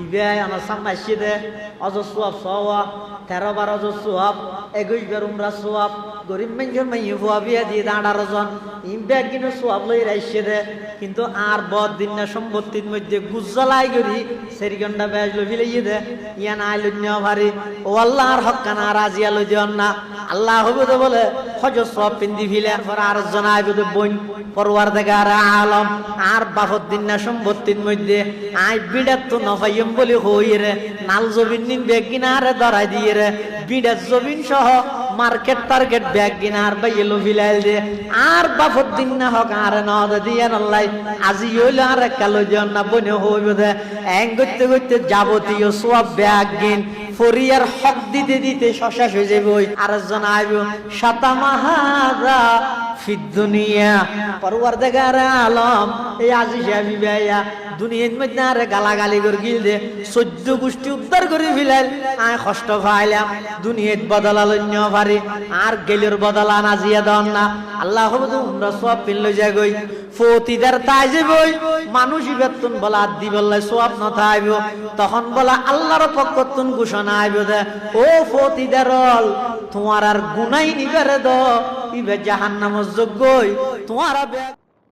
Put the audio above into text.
ইবে আমার সামনে আসছে অজর সোয়াব সওয়া 13 বার অজর সোয়াব 21 বার উমরা সোয়াব গরিব মানুষের মাইয়ে ফুয়া বিয়া দিয়ে 18 জন ইবে কিন্তু সোয়াব লই রাইছে দে কিন্তু আর বদ দিন না সম্পত্তির মধ্যে গুজ্জলাই গরি সেরিগন্ডা বেজ লই ফিলাইয়ে দে ইয়া না আইল নিও ভারি ও আল্লাহর হক্কানা রাজিয়া লই দিও না আল্লাহ হবে তো বলে হজর সোয়াব পিন্দি ফিলে আর আর জন আইবে তো বইন পরওয়ারদিগার আলম আর বাফত দিন না সম্পত্তির মধ্যে আই বিড়াত তো নফাইম বলে হই রে নাল জমিন নিন ব্যাগ কিনারে ধরাই দিয়ে রে বিড়াত জমিন সহ মার্কেট টার্গেট ব্যাগ কিনার বাইলো ফিলাইল দে আর বাফত দিন না হক আর নদ দিয়ে আল্লাহ আজি হইল আর কালো জন না বনে হইবে দে এং করতে করতে যাবতীয় সব ব্যাগ গিন ফরিয়ার হক দিতে দিতে শেষ হয়ে যাবে ওই আরেকজন আইব শাতামাহাদা ফিদ দুনিয়া পরওয়ারদিগার আলম এই আজি সাহেবি ভাইয়া দুনিয়ার মধ্যে আরে গালাগালি করে গিল দে 14 গোষ্ঠী উদ্ধার করে ফিলাইল আয় কষ্ট খাইলাম দুনিয়াত বদলা লন্য পারি আর গেলের বদলা না জিয়া দন না আল্লাহ হবু উমরা সব পিল যায় গই ফতিদার তাই যাবই মানুষ বেতন বলা দি বললাই সব না থাইব তখন বলা আল্লাহর পক্ষতুন ঘোষণা আইব দে ও ফতিদারল তোমার আর গুনাহ নিবেরে দ ইবে জাহান্নামের যোগ্যই তোমার